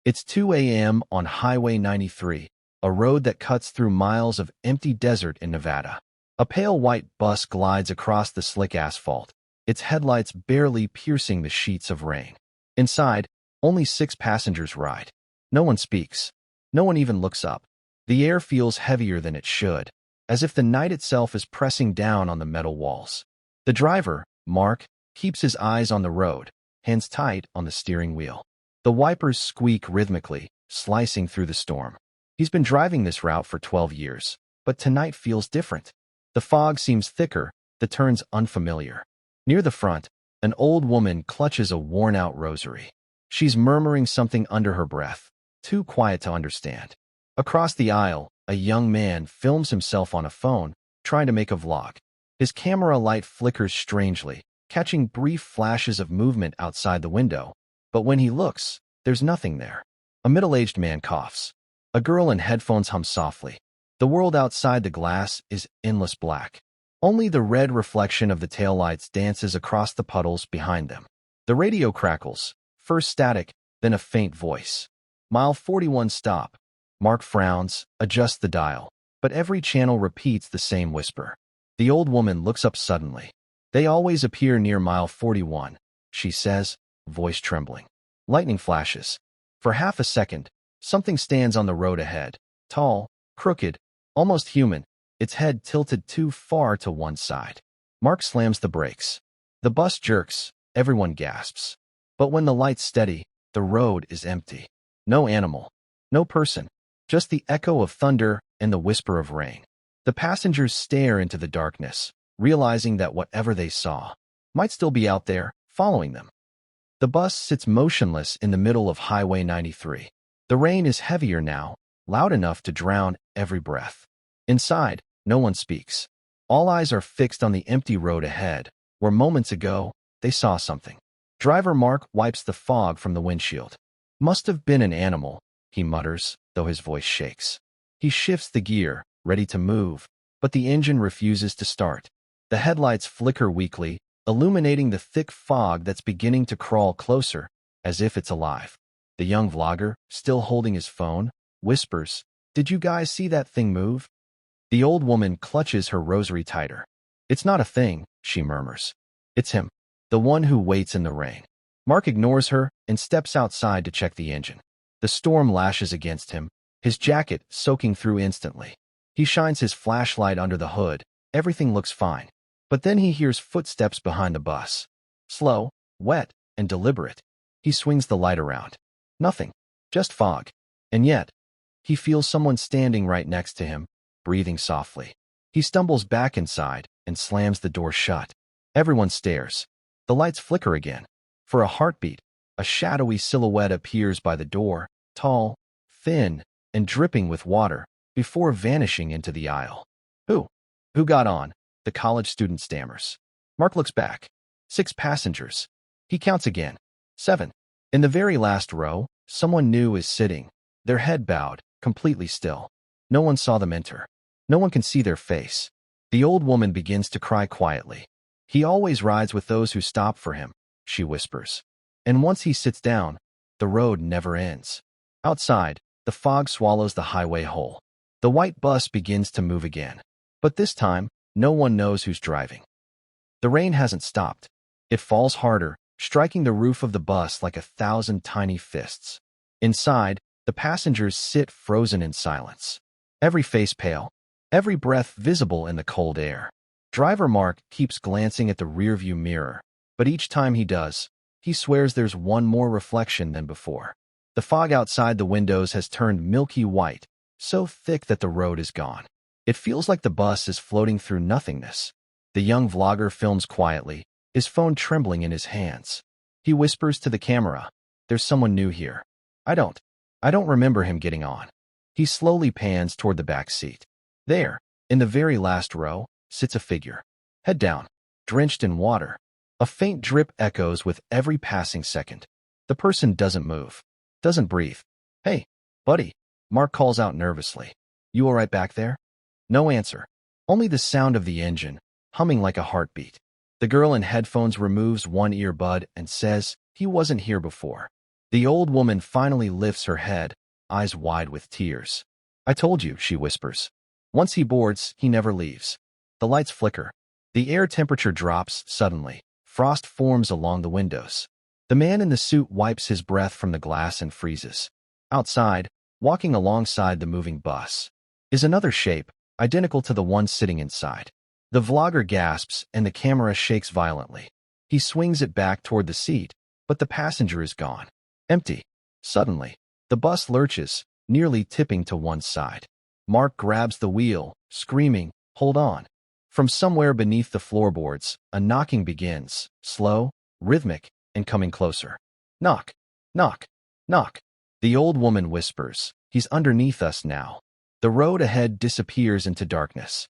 It's 2 a.m. on Highway 93, a road that cuts through miles of empty desert in Nevada. A pale white bus glides across the slick asphalt, its headlights barely piercing the sheets of rain. Inside, only 6 passengers ride. No one speaks. No one even looks up. The air feels heavier than it should, as if the night itself is pressing down on the metal walls. The driver, Mark, keeps his eyes on the road, hands tight on the steering wheel. The wipers squeak rhythmically, slicing through the storm. He's been driving this route for 12 years, but tonight feels different. The fog seems thicker, the turns unfamiliar. Near the front, an old woman clutches a worn-out rosary. She's murmuring something under her breath, too quiet to understand. Across the aisle, a young man films himself on a phone, trying to make a vlog. His camera light flickers strangely, catching brief flashes of movement outside the window. But when he looks, there's nothing there. A middle-aged man coughs. A girl in headphones hums softly. The world outside the glass is endless black. Only the red reflection of the taillights dances across the puddles behind them. The radio crackles, first static, then a faint voice. Mile 41 stop. Mark frowns, adjusts the dial, but every channel repeats the same whisper. The old woman looks up suddenly. They always appear near mile 41, she says, voice trembling. Lightning flashes. For half a second, something stands on the road ahead, tall, crooked, almost human, its head tilted too far to one side. Mark slams the brakes. The bus jerks, everyone gasps. But when the lights steady, the road is empty. No animal, no person, just the echo of thunder and the whisper of rain. The passengers stare into the darkness, realizing that whatever they saw might still be out there, following them. The bus sits motionless in the middle of Highway 93. The rain is heavier now, loud enough to drown every breath. Inside, no one speaks. All eyes are fixed on the empty road ahead, where moments ago, they saw something. Driver Mark wipes the fog from the windshield. Must have been an animal, he mutters, though his voice shakes. He shifts the gear, ready to move, but the engine refuses to start. The headlights flicker weakly, illuminating the thick fog that's beginning to crawl closer, as if it's alive. The young vlogger, still holding his phone, whispers, "Did you guys see that thing move?" The old woman clutches her rosary tighter. "It's not a thing," she murmurs. "It's him, the one who waits in the rain." Mark ignores her and steps outside to check the engine. The storm lashes against him, his jacket soaking through instantly. He shines his flashlight under the hood. Everything looks fine. But then he hears footsteps behind the bus. Slow, wet, and deliberate. He swings the light around. Nothing. Just fog. And yet, he feels someone standing right next to him, breathing softly. He stumbles back inside and slams the door shut. Everyone stares. The lights flicker again. For a heartbeat, a shadowy silhouette appears by the door, tall, thin, and dripping with water, before vanishing into the aisle. Who? Who got on? The college student stammers. Mark looks back. 6 passengers. He counts again. 7. In the very last row, someone new is sitting, their head bowed, completely still. No one saw them enter. No one can see their face. The old woman begins to cry quietly. "He always rides with those who stop for him," she whispers. And once he sits down, the road never ends. Outside, the fog swallows the highway whole. The white bus begins to move again. But this time, no one knows who's driving. The rain hasn't stopped. It falls harder, striking the roof of the bus like 1,000 tiny fists. Inside, the passengers sit frozen in silence. Every face pale, every breath visible in the cold air. Driver Mark keeps glancing at the rearview mirror, but each time he does, he swears there's one more reflection than before. The fog outside the windows has turned milky white, so thick that the road is gone. It feels like the bus is floating through nothingness. The young vlogger films quietly, his phone trembling in his hands. He whispers to the camera, "There's someone new here. I don't remember him getting on." He slowly pans toward the back seat. There, in the very last row, sits a figure. Head down, drenched in water. A faint drip echoes with every passing second. The person doesn't move, doesn't breathe. "Hey, buddy," Mark calls out nervously. "You all right back there?" No answer. Only the sound of the engine, humming like a heartbeat. The girl in headphones removes one earbud and says, "He wasn't here before." The old woman finally lifts her head, eyes wide with tears. I told you, she whispers. Once he boards, he never leaves. The lights flicker. The air temperature drops suddenly. Frost forms along the windows. The man in the suit wipes his breath from the glass and freezes. Outside, walking alongside the moving bus, is another shape, identical to the one sitting inside. The vlogger gasps and the camera shakes violently. He swings it back toward the seat, but the passenger is gone. Empty. Suddenly, the bus lurches, nearly tipping to one side. Mark grabs the wheel, screaming, "Hold on!" From somewhere beneath the floorboards, a knocking begins, slow, rhythmic, and coming closer. Knock, knock, knock. The old woman whispers, "He's underneath us now." The road ahead disappears into darkness.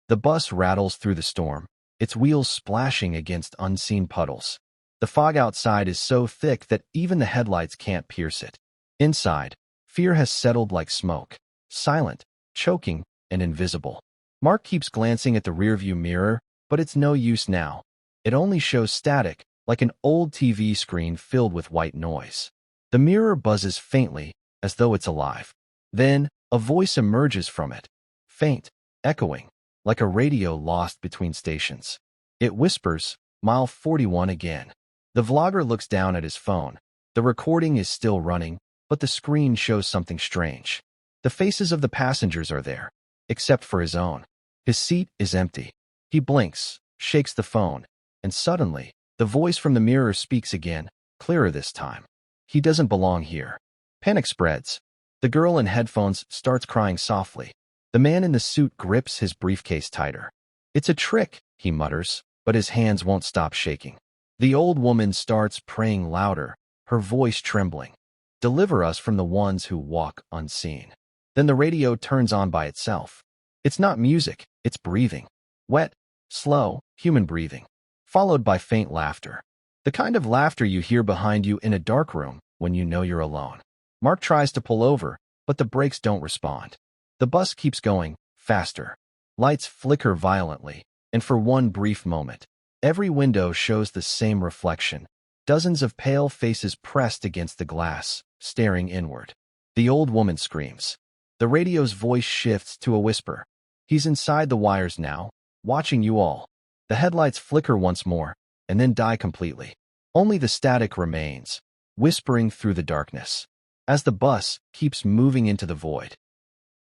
The bus rattles through the storm, its wheels splashing against unseen puddles. The fog outside is so thick that even the headlights can't pierce it. Inside, fear has settled like smoke, silent, choking, and invisible. Mark keeps glancing at the rearview mirror, but it's no use now. It only shows static, like an old TV screen filled with white noise. The mirror buzzes faintly, as though it's alive. Then, a voice emerges from it, faint, echoing, like a radio lost between stations. It whispers, "Mile 41 again." The vlogger looks down at his phone. The recording is still running, but the screen shows something strange. The faces of the passengers are there, except for his own. His seat is empty. He blinks, shakes the phone, and suddenly, the voice from the mirror speaks again, clearer this time. He doesn't belong here. Panic spreads. The girl in headphones starts crying softly. The man in the suit grips his briefcase tighter. "It's a trick," he mutters, but his hands won't stop shaking. The old woman starts praying louder, her voice trembling. "Deliver us from the ones who walk unseen." Then the radio turns on by itself. It's not music, it's breathing. Wet, slow, human breathing, followed by faint laughter. The kind of laughter you hear behind you in a dark room when you know you're alone. Mark tries to pull over, but the brakes don't respond. The bus keeps going, faster. Lights flicker violently, and for one brief moment, every window shows the same reflection. Dozens of pale faces pressed against the glass, staring inward. The old woman screams. The radio's voice shifts to a whisper. "He's inside the wires now, watching you all." The headlights flicker once more, and then die completely. Only the static remains, whispering through the darkness. As the bus keeps moving into the void.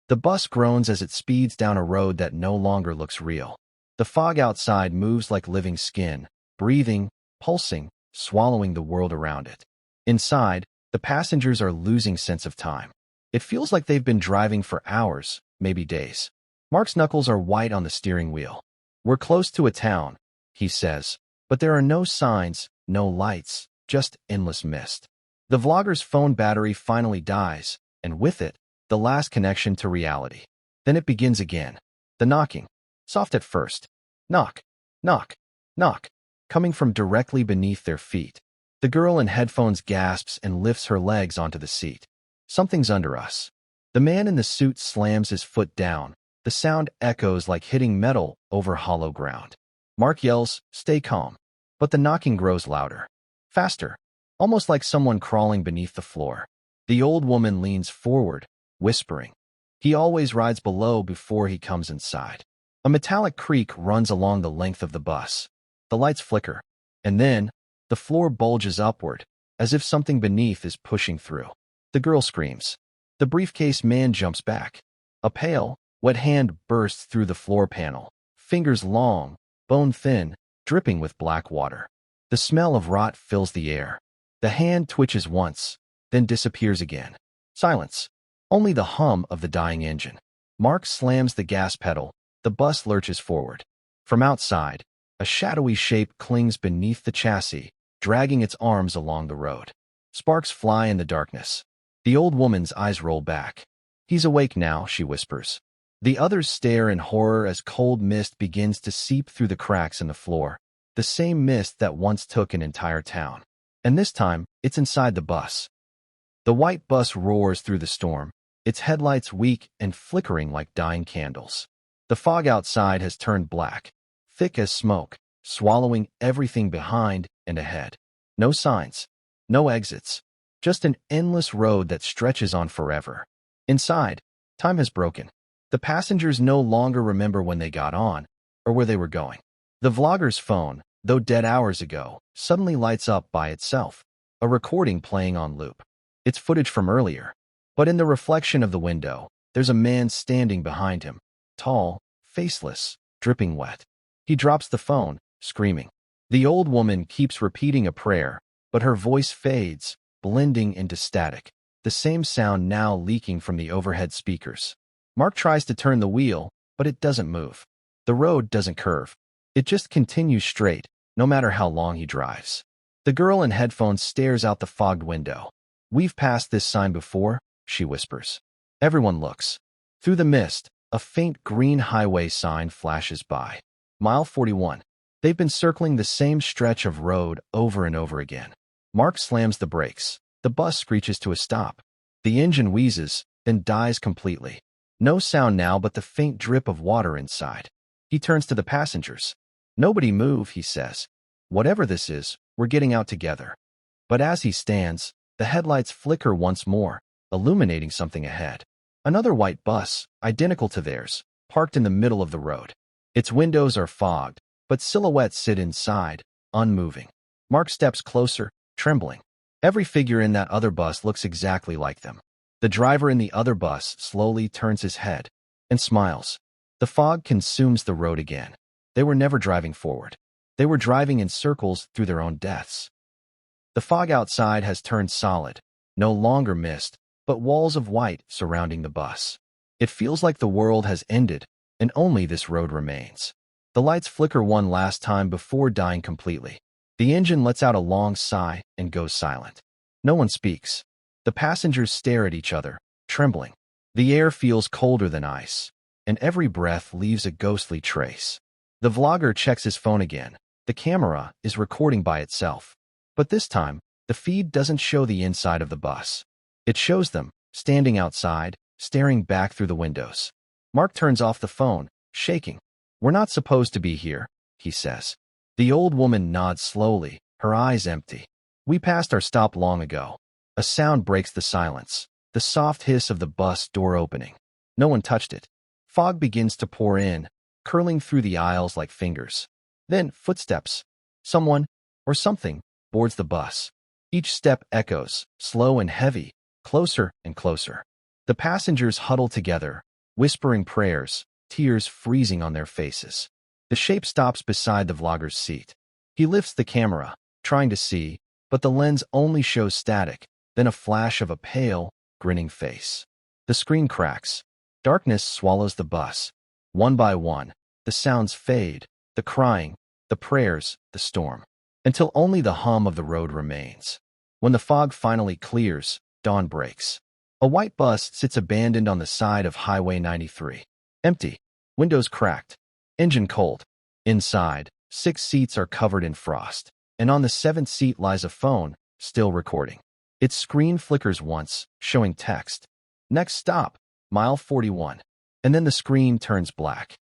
The bus groans as it speeds down a road that no longer looks real. The fog outside moves like living skin, breathing, pulsing, swallowing the world around it. Inside, the passengers are losing sense of time. It feels like they've been driving for hours, maybe days. Mark's knuckles are white on the steering wheel. "We're close to a town," he says, but there are no signs, no lights, just endless mist. The vlogger's phone battery finally dies, and with it, the last connection to reality. Then it begins again. The knocking. Soft at first. Knock, knock, knock, coming from directly beneath their feet. The girl in headphones gasps and lifts her legs onto the seat. Something's under us. The man in the suit slams his foot down. The sound echoes like hitting metal over hollow ground. Mark yells, "Stay calm." But the knocking grows louder. Faster. Almost like someone crawling beneath the floor. The old woman leans forward, whispering. "He always rides below before he comes inside." A metallic creak runs along the length of the bus. The lights flicker. And then, the floor bulges upward, as if something beneath is pushing through. The girl screams. The briefcase man jumps back. A pale, wet hand bursts through the floor panel, fingers long, bone thin, dripping with black water. The smell of rot fills the air. The hand twitches once, then disappears again. Silence. Only the hum of the dying engine. Mark slams the gas pedal. The bus lurches forward. From outside, a shadowy shape clings beneath the chassis, dragging its arms along the road. Sparks fly in the darkness. The old woman's eyes roll back. "He's awake now," she whispers. The others stare in horror as cold mist begins to seep through the cracks in the floor, the same mist that once took an entire town. And this time, it's inside the bus. The white bus roars through the storm, its headlights weak and flickering like dying candles. The fog outside has turned black, thick as smoke, swallowing everything behind and ahead. No signs, no exits, Just an endless road that stretches on forever. Inside, time has broken. The passengers no longer remember when they got on or where they were going. The vlogger's phone, though dead hours ago, suddenly lights up by itself, a recording playing on loop. It's footage from earlier, but in the reflection of the window, there's a man standing behind him, tall, faceless, dripping wet. He drops the phone, screaming. The old woman keeps repeating a prayer, but her voice fades, blending into static, the same sound now leaking from the overhead speakers. Mark tries to turn the wheel, but it doesn't move. The road doesn't curve. It just continues straight, no matter how long he drives. The girl in headphones stares out the fogged window. "We've passed this sign before," she whispers. Everyone looks. Through the mist, a faint green highway sign flashes by. Mile 41. They've been circling the same stretch of road over and over again. Mark slams the brakes. The bus screeches to a stop. The engine wheezes, then dies completely. No sound now but the faint drip of water inside. He turns to the passengers. "Nobody move," he says. "Whatever this is, we're getting out together." But as he stands, the headlights flicker once more, illuminating something ahead. Another white bus, identical to theirs, parked in the middle of the road. Its windows are fogged, but silhouettes sit inside, unmoving. Mark steps closer, trembling. Every figure in that other bus looks exactly like them. The driver in the other bus slowly turns his head and smiles. The fog consumes the road again. They were never driving forward. They were driving in circles through their own deaths. The fog outside has turned solid, no longer mist, but walls of white surrounding the bus. It feels like the world has ended, and only this road remains. The lights flicker one last time before dying completely. The engine lets out a long sigh and goes silent. No one speaks. The passengers stare at each other, trembling. The air feels colder than ice, and every breath leaves a ghostly trace. The vlogger checks his phone again. The camera is recording by itself. But this time, the feed doesn't show the inside of the bus. It shows them, standing outside, staring back through the windows. Mark turns off the phone, shaking. "We're not supposed to be here," he says. The old woman nods slowly, her eyes empty. "We passed our stop long ago." A sound breaks the silence, the soft hiss of the bus door opening. No one touched it. Fog begins to pour in, curling through the aisles like fingers. Then footsteps. Someone, or something, boards the bus. Each step echoes, slow and heavy, closer and closer. The passengers huddle together, whispering prayers, tears freezing on their faces. The shape stops beside the vlogger's seat. He lifts the camera, trying to see, but the lens only shows static, then a flash of a pale, grinning face. The screen cracks. Darkness swallows the bus. One by one, the sounds fade, the crying, the prayers, the storm, until only the hum of the road remains. When the fog finally clears, dawn breaks. A white bus sits abandoned on the side of Highway 93. Empty, windows cracked, engine cold. Inside, 6 seats are covered in frost, and on the 7th seat lies a phone, still recording. Its screen flickers once, showing text. "Next stop, mile 41." And then the screen turns black.